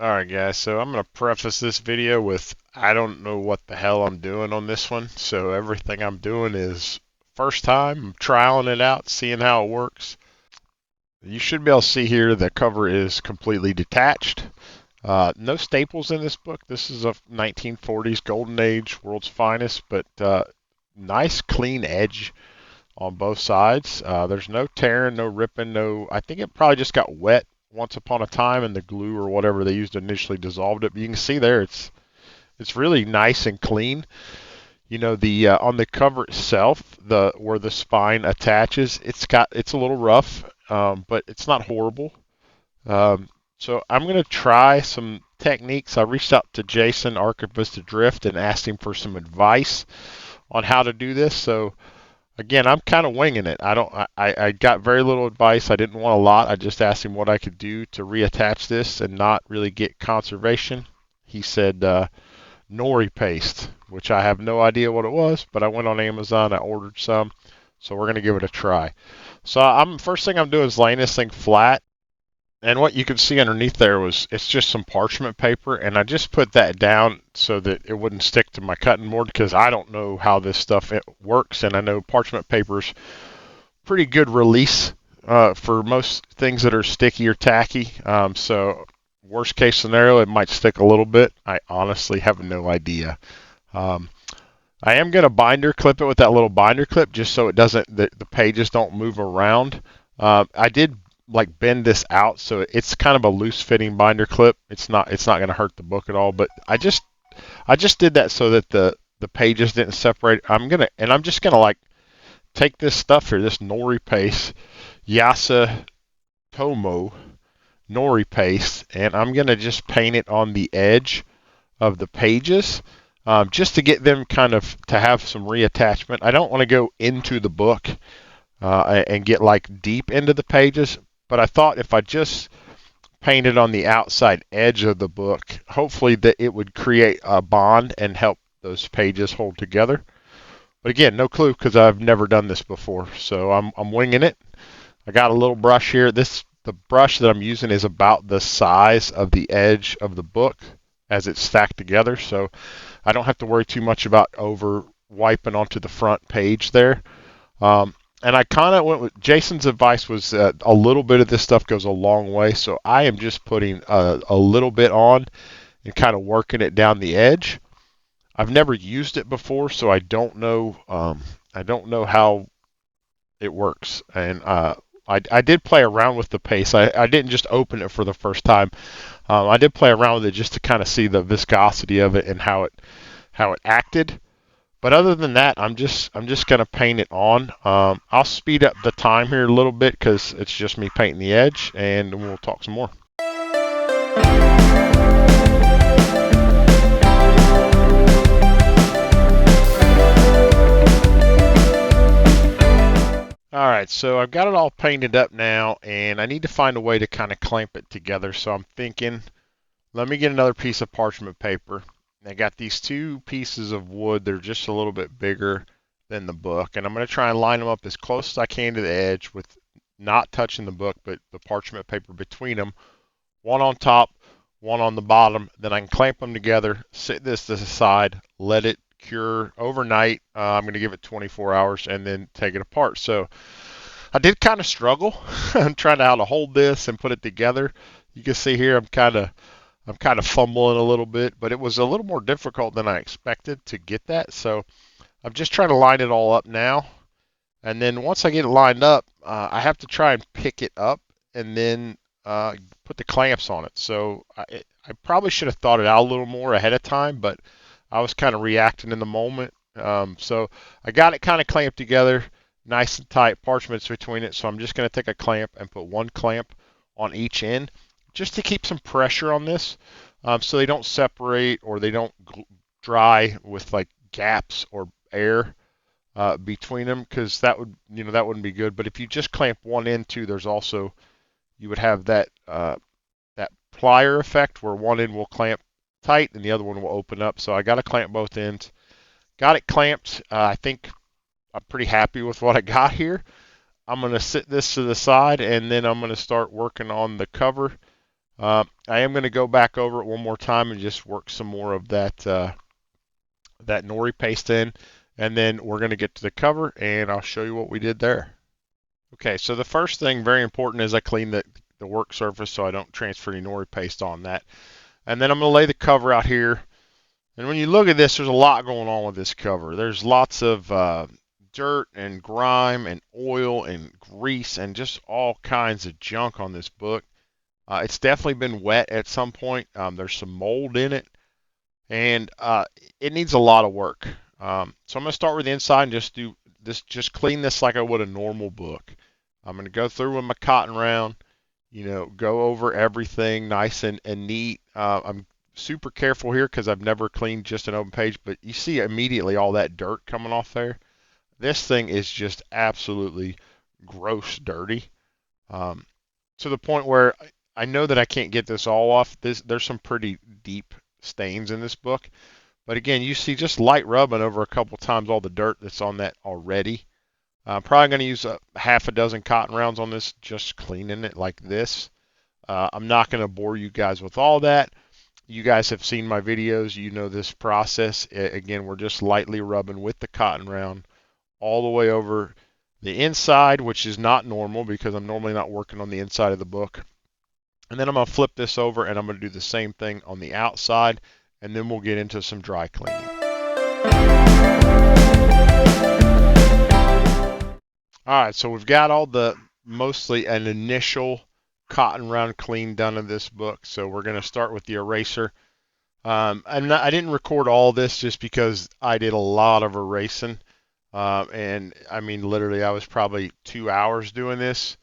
Alright guys, so I'm going to preface this video with I don't know what the hell I'm doing on this one. So everything I'm doing is first time, I'm trialing it out, seeing how it works. You should be able to see here the cover is completely detached. No staples in this book. This is a 1940s golden age, world's finest, but nice clean edge on both sides. There's no tearing, no ripping, no. I think it probably just got wet once upon a time, and the glue or whatever they used initially dissolved it. But you can see there, it's really nice and clean. You know, the on the cover itself, the where the spine attaches, it's a little rough, but it's not horrible. So I'm gonna try some techniques. I reached out to Jason, Archivist Adrift, and asked him for some advice on how to do this. So again, I'm kind of winging it. I got very little advice. I didn't want a lot. I just asked him what I could do to reattach this and not really get conservation. He said nori paste, which I have no idea what it was, but I went on Amazon, I ordered some, so we're gonna give it a try. So I'm first thing I'm doing is laying this thing flat, and what you can see underneath there was it's just some parchment paper, and I just put that down so that it wouldn't stick to my cutting board because I don't know how this stuff it works, and I know parchment paper's pretty good release for most things that are sticky or tacky. So worst case scenario, it might stick a little bit. I honestly have no idea. Um, I am going to binder clip it with that little binder clip just so it doesn't the pages don't move around. I did like bend this out so it's kind of a loose fitting binder clip. It's not going to hurt the book at all. But I just did that so that the pages didn't separate. I'm just gonna like take this stuff here, this nori paste, Yasa Tomo nori paste, and I'm gonna just paint it on the edge of the pages, just to get them kind of to have some reattachment. I don't want to go into the book and get like deep into the pages, but I thought if I just painted on the outside edge of the book, hopefully that it would create a bond and help those pages hold together. But again, no clue because I've never done this before, so I'm winging it. I got a little brush here. The brush that I'm using is about the size of the edge of the book as it's stacked together, so I don't have to worry too much about over wiping onto the front page there. And I kind of went with Jason's advice was a little bit of this stuff goes a long way, so I am just putting a little bit on and kind of working it down the edge. I've never used it before, so I don't know. I don't know how it works, and I did play around with the paste. I didn't just open it for the first time. I did play around with it just to kind of see the viscosity of it and how it acted. But other than that, I'm just gonna paint it on. I'll speed up the time here a little bit because it's just me painting the edge, and we'll talk some more. All right, so I've got it all painted up now, and I need to find a way to kind of clamp it together. So I'm thinking, let me get another piece of parchment paper. I got these two pieces of wood. They're just a little bit bigger than the book, and I'm going to try and line them up as close as I can to the edge with not touching the book, but the parchment paper between them. One on top, one on the bottom. Then I can clamp them together, sit this to the side, let it cure overnight. I'm going to give it 24 hours and then take it apart. So I did kind of struggle. I'm trying to how to hold this and put it together. You can see here I'm kind of fumbling a little bit, but it was a little more difficult than I expected to get that. So I'm just trying to line it all up now. And then once I get it lined up, I have to try and pick it up and then put the clamps on it. So I probably should have thought it out a little more ahead of time, but I was kind of reacting in the moment. So I got it kind of clamped together, nice and tight, parchments between it. So I'm just going to take a clamp and put one clamp on each end just to keep some pressure on this, so they don't separate or they don't dry with like gaps or air between them, because that wouldn't be good. But if you just clamp one end too, there's also you would have that plier effect where one end will clamp tight and the other one will open up. So I got to clamp both ends. Got it clamped. I think I'm pretty happy with what I got here. I'm going to sit this to the side, and then I'm going to start working on the cover. I am going to go back over it one more time and just work some more of that nori paste in, and then we're going to get to the cover and I'll show you what we did there. Okay, so the first thing, very important, is I clean the work surface so I don't transfer any nori paste on that. And then I'm going to lay the cover out here. And when you look at this, there's a lot going on with this cover. There's lots of dirt and grime and oil and grease and just all kinds of junk on this book. It's definitely been wet at some point. There's some mold in it, and it needs a lot of work. So I'm going to start with the inside and just do this, just clean this like I would a normal book. I'm going to go through with my cotton round, go over everything nice and neat. I'm super careful here because I've never cleaned just an open page, but you see immediately all that dirt coming off there. This thing is just absolutely gross dirty, to the point where I know that I can't get this all off. There's some pretty deep stains in this book. But again, you see just light rubbing over a couple times all the dirt that's on that already. I'm probably going to use a half a dozen cotton rounds on this, just cleaning it like this. I'm not going to bore you guys with all that. You guys have seen my videos. You know this process. Again, we're just lightly rubbing with the cotton round all the way over the inside, which is not normal because I'm normally not working on the inside of the book. And then I'm going to flip this over and I'm going to do the same thing on the outside, and then we'll get into some dry cleaning. All right, so we've got all the mostly an initial cotton round clean done in this book. So we're going to start with the eraser. I didn't record all this just because I did a lot of erasing. And I mean, literally, I was probably 2 hours doing this,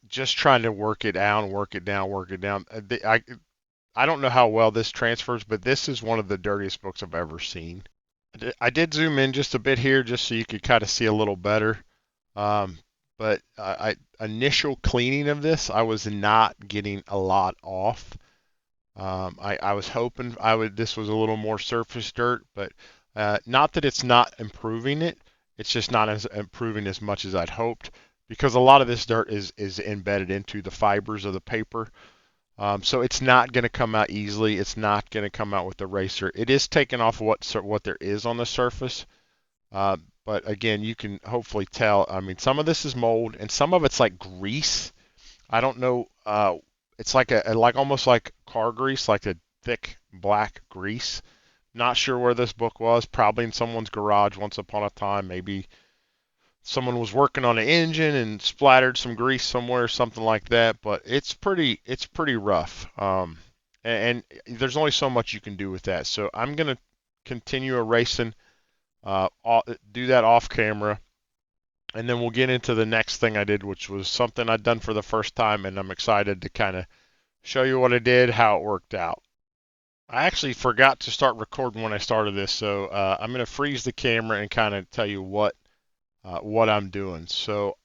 just trying to work it down, work it down, work it down. I don't know how well this transfers, but this is one of the dirtiest books I've ever seen. I did zoom in just a bit here just so you could kind of see a little better. But initial cleaning of this, I was not getting a lot off. I was hoping this was a little more surface dirt, but not that it's not improving it. It's just not as improving as much as I'd hoped, because a lot of this dirt is embedded into the fibers of the paper. So it's not going to come out easily. It's not going to come out with the eraser. It is taking off what there is on the surface. But again, you can hopefully tell. I mean, some of this is mold, and some of it's like grease. I don't know. It's like almost like car grease, like a thick black grease. Not sure where this book was. Probably in someone's garage once upon a time. Maybe someone was working on an engine and splattered some grease somewhere, something like that. But it's pretty rough. And there's only so much you can do with that. So I'm gonna continue erasing. Do that off camera, and then we'll get into the next thing I did, which was something I'd done for the first time, and I'm excited to kind of show you what I did, how it worked out. I actually forgot to start recording when I started this, so I'm going to freeze the camera and kind of tell you what I'm doing. So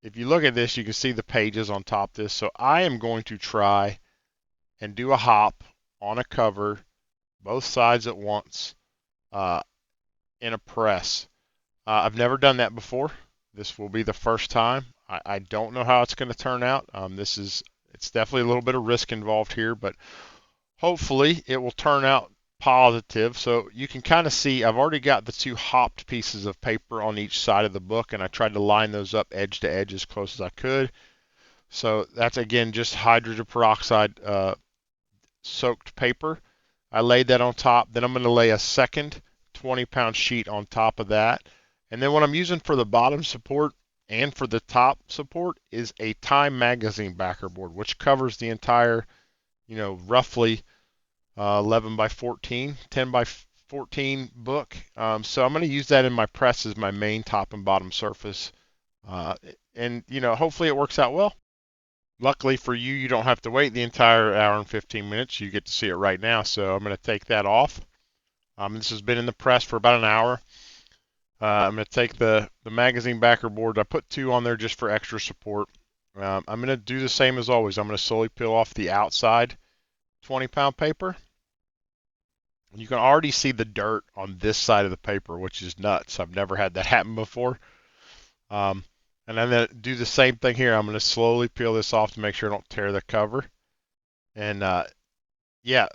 if you look at this, you can see the pages on top of this. So I am going to try and do a hop on a cover, both sides at once, in a press. I've never done that before. This will be the first time. I don't know how it's going to turn out. It's definitely a little bit of risk involved here, but hopefully it will turn out positive. So you can kind of see I've already got the two hopped pieces of paper on each side of the book, and I tried to line those up edge to edge as close as I could. So that's again just hydrogen peroxide soaked paper. I laid that on top. Then I'm going to lay a second 20-pound sheet on top of that. And then what I'm using for the bottom support and for the top support is a Time magazine backer board, which covers the entire, roughly 11 by 14, 10 by 14 book. So I'm going to use that in my press as my main top and bottom surface. And hopefully it works out well. Luckily for you, you don't have to wait the entire hour and 15 minutes. You get to see it right now. So I'm going to take that off. This has been in the press for about an hour. I'm going to take the magazine backer board. I put two on there just for extra support. I'm going to do the same as always. I'm going to slowly peel off the outside 20-pound paper. You can already see the dirt on this side of the paper, which is nuts. I've never had that happen before. And I'm going to do the same thing here. I'm going to slowly peel this off to make sure I don't tear the cover. And yeah,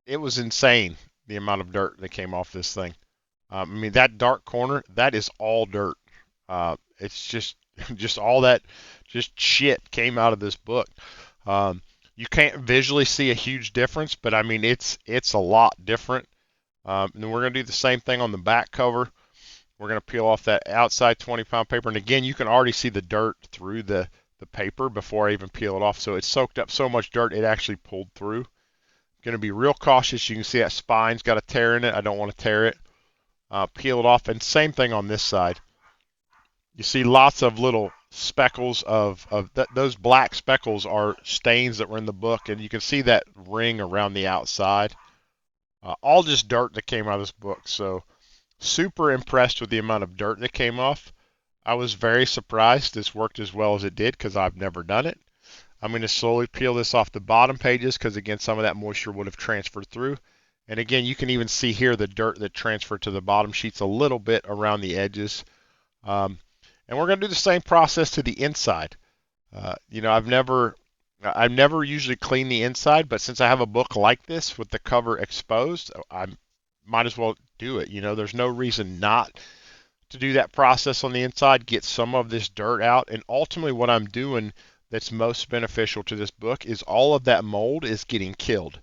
it was insane the amount of dirt that came off this thing. I mean, that dark corner, that is all dirt. It's just just all that just shit came out of this book. Um, you can't visually see a huge difference, but I mean it's a lot different. And then we're gonna do the same thing on the back cover. We're gonna peel off that outside 20-pound paper, and again, you can already see the dirt through the paper before I even peel it off. So it soaked up so much dirt it actually pulled through. Going to be real cautious. You can see that spine's got a tear in it. I don't want to tear it. Peel it off, and same thing on this side. You see lots of little speckles of those black speckles are stains that were in the book, and you can see that ring around the outside. All just dirt that came out of this book. So super impressed with the amount of dirt that came off. I was very surprised this worked as well as it did because I've never done it. I'm going to slowly peel this off the bottom pages because again some of that moisture would have transferred through. And again you can even see here the dirt that transferred to the bottom sheets a little bit around the edges. And we're going to do the same process to the inside. You know, I've never usually cleaned the inside, but since I have a book like this with the cover exposed, I might as well do it. You know, there's no reason not to do that process on the inside, get some of this dirt out, and ultimately what I'm doing that's most beneficial to this book is all of that mold is getting killed.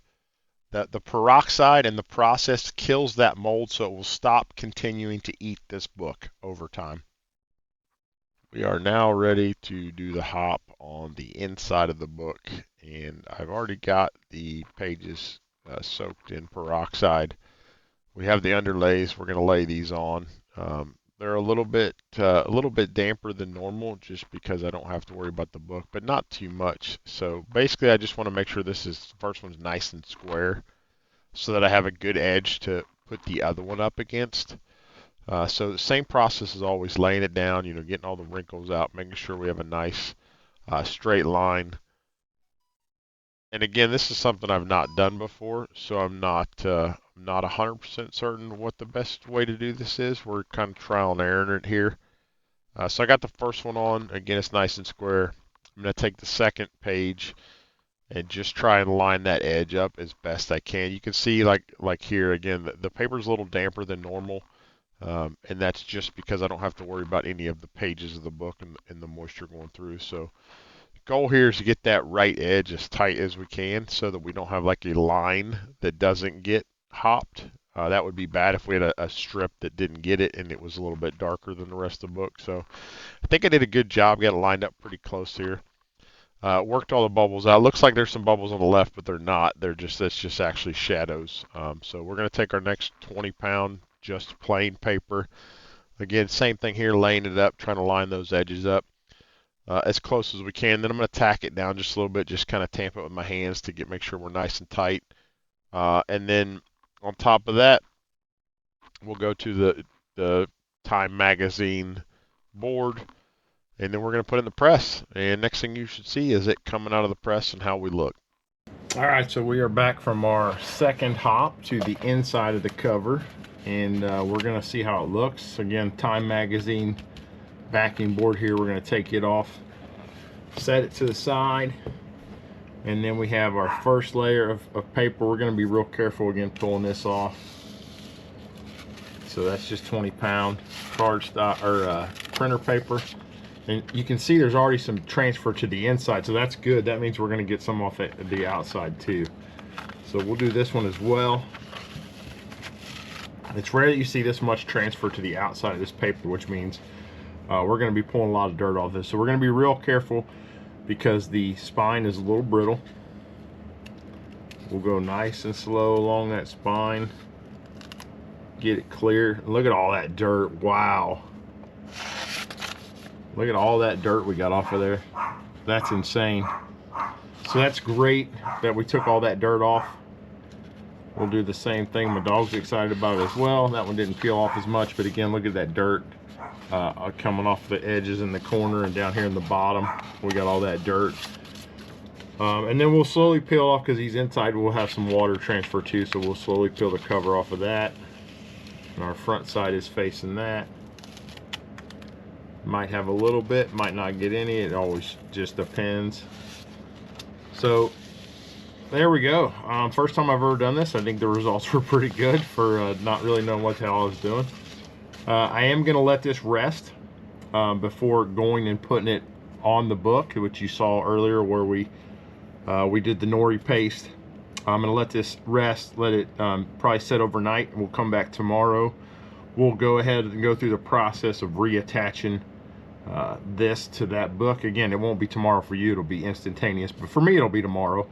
The peroxide and the process kills that mold so it will stop continuing to eat this book over time. We are now ready to do the hop on the inside of the book, and I've already got the pages soaked in peroxide. We have the underlays. We're going to lay these on. They're a little bit damper than normal, just because I don't have to worry about the book, but not too much. So basically, I just want to make sure the first one's nice and square, so that I have a good edge to put the other one up against. So the same process as always, laying it down, you know, getting all the wrinkles out, making sure we have a nice straight line. And again, this is something I've not done before, so I'm not 100% certain what the best way to do this is. We're kind of trial and error it here. So I got the first one on. Again, it's nice and square. I'm going to take the second page and just try and line that edge up as best I can. You can see like here again, the paper's a little damper than normal. And that's just because I don't have to worry about any of the pages of the book and the moisture going through. So the goal here is to get that right edge as tight as we can so that we don't have like a line that doesn't get hopped. That would be bad if we had a strip that didn't get it and it was a little bit darker than the rest of the book. So I think I did a good job, got it lined up pretty close here. Worked all the bubbles out. Looks like there's some bubbles on the left, but they're not. That's just actually shadows. So we're going to take our next 20-pound just plain paper. Again, same thing here, laying it up, trying to line those edges up as close as we can. Then I'm going to tack it down just a little bit, just kind of tamp it with my hands to make sure we're nice and tight. And then on top of that, we'll go to the Time Magazine board, and then we're going to put it in the press. And next thing you should see is it coming out of the press and how we look. All right, so we are back from our second hop to the inside of the cover, and we're going to see how it looks. Again, Time Magazine backing board here. We're going to take it off, set it to the side, and then we have our first layer of paper. We're going to be real careful again pulling this off. So that's just 20-pound cardstock or printer paper. And you can see there's already some transfer to the inside, so that's good. That means we're going to get some off the outside too. So we'll do this one as well. It's rare that you see this much transfer to the outside of this paper, which means we're going to be pulling a lot of dirt off this. So we're going to be real careful because the spine is a little brittle. We'll go nice and slow along that spine. Get it clear. Look at all that dirt. Wow. Look at all that dirt we got off of there. That's insane. So that's great that we took all that dirt off. We'll do the same thing. My dog's excited about it as well. That one didn't peel off as much, but again, look at that dirt coming off the edges in the corner and down here in the bottom. We got all that dirt. And then we'll slowly peel off, because he's inside, we'll have some water transfer too, so we'll slowly peel the cover off of that. And our front side is facing that. Might have a little bit, might not get any. It always just depends. So there we go. First time I've ever done this. I think the results were pretty good for not really knowing what the hell I was doing. I am going to let this rest before going and putting it on the book, which you saw earlier where we did the nori paste. I'm going to let this rest, let it probably set overnight. We'll come back tomorrow. We'll go ahead and go through the process of reattaching this to that book. Again, it won't be tomorrow for you. It'll be instantaneous, but for me, it'll be tomorrow.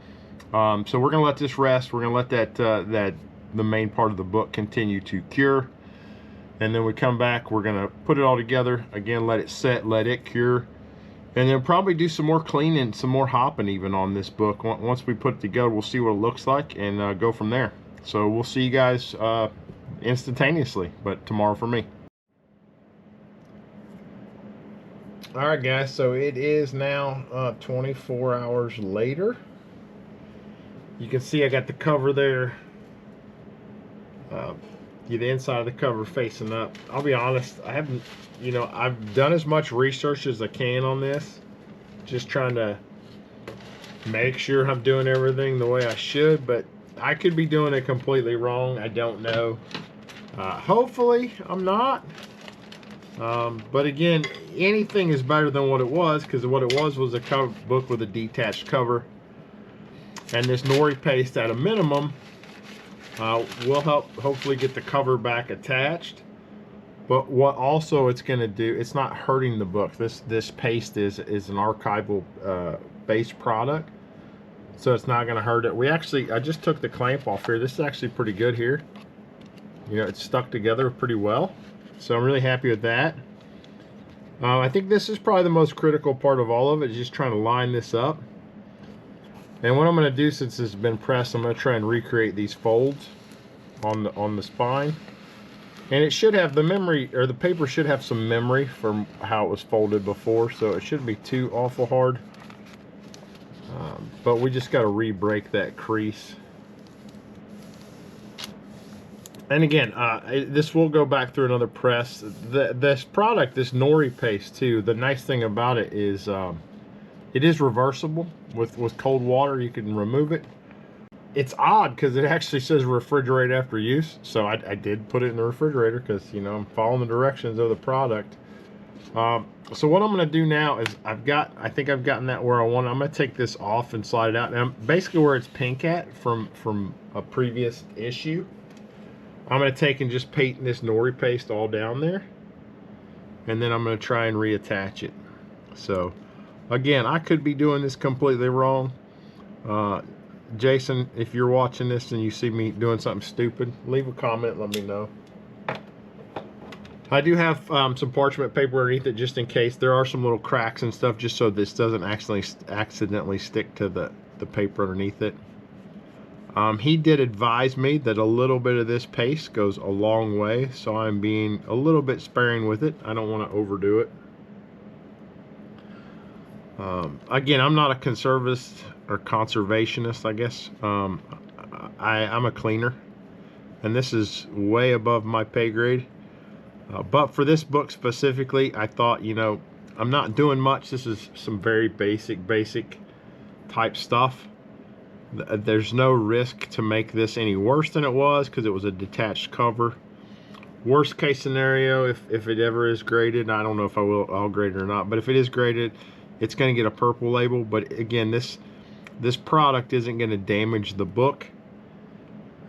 So we're going to let this rest. We're going to let that the main part of the book continue to cure. And then we come back, we're going to put it all together. Again, let it set, let it cure. And then probably do some more cleaning, some more hopping even on this book. Once we put it together, we'll see what it looks like and go from there. So we'll see you guys instantaneously, but tomorrow for me. All right, guys, so it is now 24 hours later. You can see I got the cover there. The inside of the cover facing up. I'll be honest, I haven't, I've done as much research as I can on this. Just trying to make sure I'm doing everything the way I should, but I could be doing it completely wrong. I don't know. Hopefully I'm not. But again, anything is better than what it was, because what it was a cover book with a detached cover. And this nori paste at a minimum will help hopefully get the cover back attached. But what also it's going to do, it's not hurting the book. This paste is an archival based product, so it's not going to hurt it. I just took the clamp off here. This is actually pretty good here. It's stuck together pretty well, so I'm really happy with that. I think this is probably the most critical part of all of it, is just trying to line this up. And what I'm going to do, since it's been pressed, I'm going to try and recreate these folds on the spine. And it should have the memory, or the paper should have some memory from how it was folded before, so it shouldn't be too awful hard. But we just got to re-break that crease. And again, this will go back through another press. This product, this nori paste too, the nice thing about it is it is reversible. With cold water, you can remove it. It's odd because it actually says refrigerate after use, so I did put it in the refrigerator because I'm following the directions of the product. So what I'm going to do now is I think I've gotten that where I want it. I'm going to take this off and slide it out, and basically where it's pink at from a previous issue, I'm going to take and just paint this nori paste all down there, and then I'm going to try and reattach it. So again, I could be doing this completely wrong. Jason, if you're watching this and you see me doing something stupid, leave a comment, let me know. I do have some parchment paper underneath it just in case. There are some little cracks and stuff, just so this doesn't accidentally stick to the paper underneath it. He did advise me that a little bit of this paste goes a long way, so I'm being a little bit sparing with it. I don't want to overdo it. Again, I'm not a conservativist or conservationist, I guess. I'm a cleaner, and this is way above my pay grade. But for this book specifically, I thought, I'm not doing much. This is some very basic type stuff. There's no risk to make this any worse than it was, because it was a detached cover. Worst case scenario, if it ever is graded, I don't know if I'll grade it or not, but if it is graded, it's going to get a purple label. But again, this product isn't going to damage the book.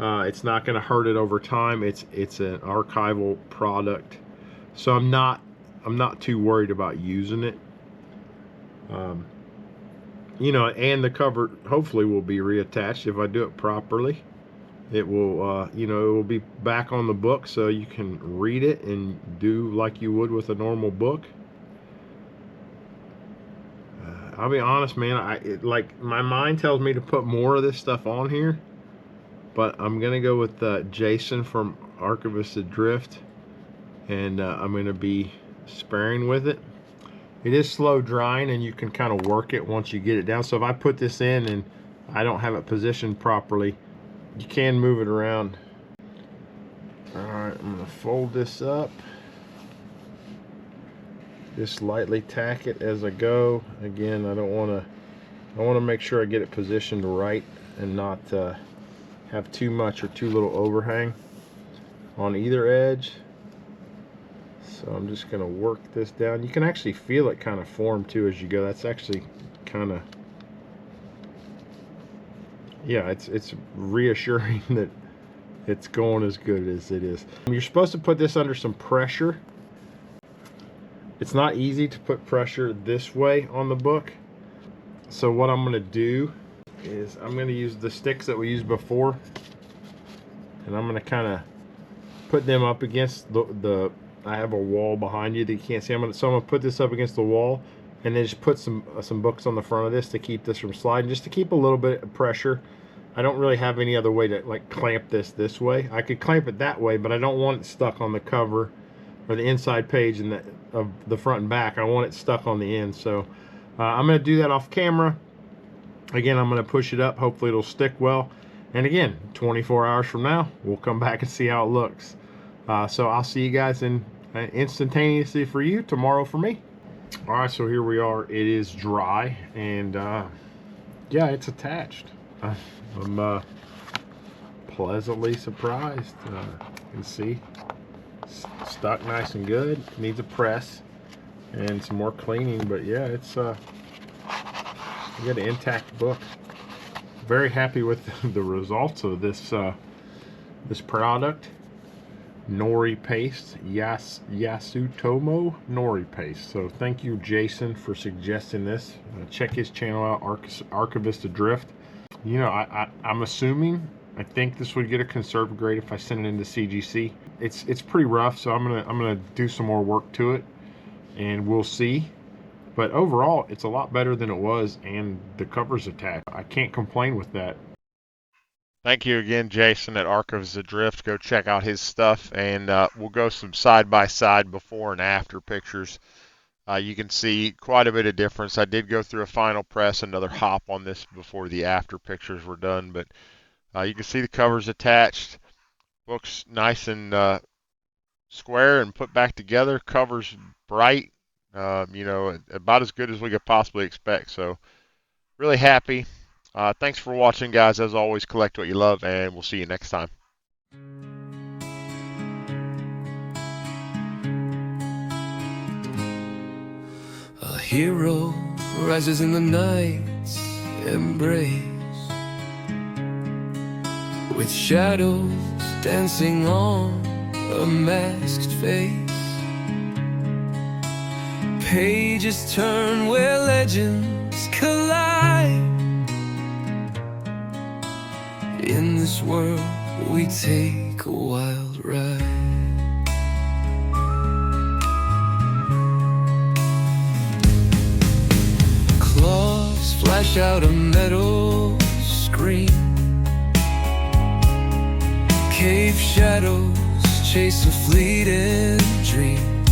It's not going to hurt it over time. It's an archival product, so I'm not too worried about using it. And the cover hopefully will be reattached if I do it properly. It will, it will be back on the book, so you can read it and do like you would with a normal book. I'll be honest, man. My mind tells me to put more of this stuff on here, but I'm gonna go with Jason from Archivist Adrift, and I'm gonna be sparing with it. It is slow drying, and you can kind of work it once you get it down. So if I put this in and I don't have it positioned properly, you can move it around. All right, I'm gonna fold this up. Just lightly tack it as I go. Again, I want to make sure I get it positioned right and not have too much or too little overhang on either edge. So I'm just going to work this down. You can actually feel it kind of form too as you go. That's actually kind of, yeah, it's reassuring that it's going as good as it is. You're supposed to put this under some pressure. It's not easy to put pressure this way on the book. So what I'm going to do is I'm going to use the sticks that we used before, and I'm going to kind of put them up against the I have a wall behind you that you can't see. So I'm going to put this up against the wall, and then just put some books on the front of this to keep this from sliding, just to keep a little bit of pressure. I don't really have any other way to like clamp this way. I could clamp it that way, but I don't want it stuck on the cover or the inside page of the front and back. I want it stuck on the end. So I'm going to do that off camera. Again, I'm going to push it up. Hopefully it'll stick well. And again, 24 hours from now, we'll come back and see how it looks. So I'll see you guys in instantaneously for you, tomorrow for me. All right, so here we are. It is dry, and yeah, it's attached. I'm pleasantly surprised. You can see stuck nice and good. Needs a press and some more cleaning, but yeah, it's you got an intact book. Very happy with the results of this this product. Nori paste, Yasutomo Nori paste. So thank you, Jason, for suggesting this. Check his channel out, Archivist Adrift. You know, I'm assuming, I think this would get a conservative grade if I send it into CGC. It's pretty rough, so I'm gonna do some more work to it, and we'll see. But overall, it's a lot better than it was, and the cover's attached. I can't complain with that. Thank you again, Jason at Archives Adrift. Go check out his stuff, and we'll go some side-by-side before and after pictures. You can see quite a bit of difference. I did go through a final press, another hop on this before the after pictures were done, but you can see the covers attached. Looks nice and square and put back together. Covers bright, you know, about as good as we could possibly expect. So really happy. Thanks for watching, guys. As always, collect what you love, and we'll see you next time. A hero rises in the night's embrace, with shadows dancing on a masked face. Pages turn where legends collide. In this world we take a wild ride. Claws flash out a metal screen. Cave shadows chase a fleeting dream.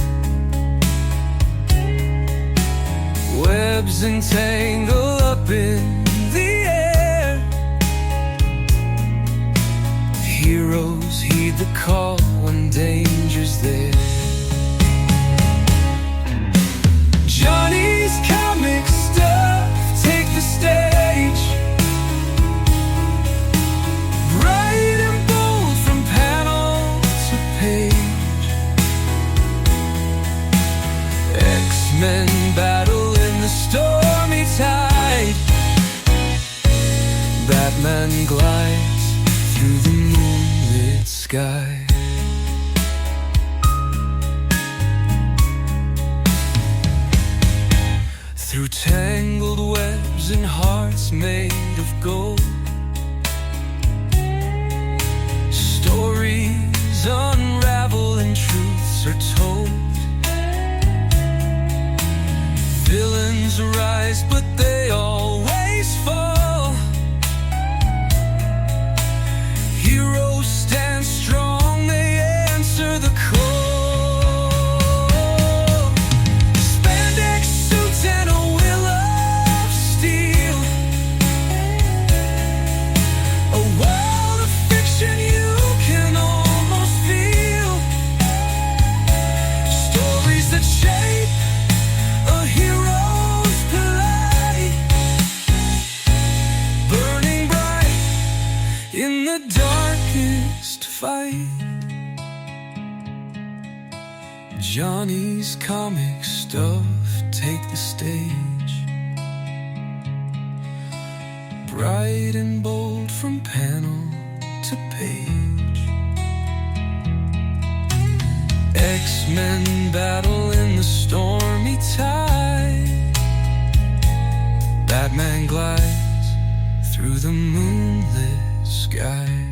Webs entangle up in the air. Heroes heed the call when danger's there. Johnny's comic stuff take the stage. Bright and bold from panel to page. X-Men battle in the stormy tide. Batman glides through the moonlit sky. Through tangled webs and hearts made of gold, stories unravel and truths are told. Villains rise, but they always fall. Heroes stand strong, they answer the call. Spandex suits and a will of steel. the darkest fight, Johnny's comic stuff take the stage, bright and bold from panel to page. X-Men battle in the stormy tide, Batman glides through the moonlit sky.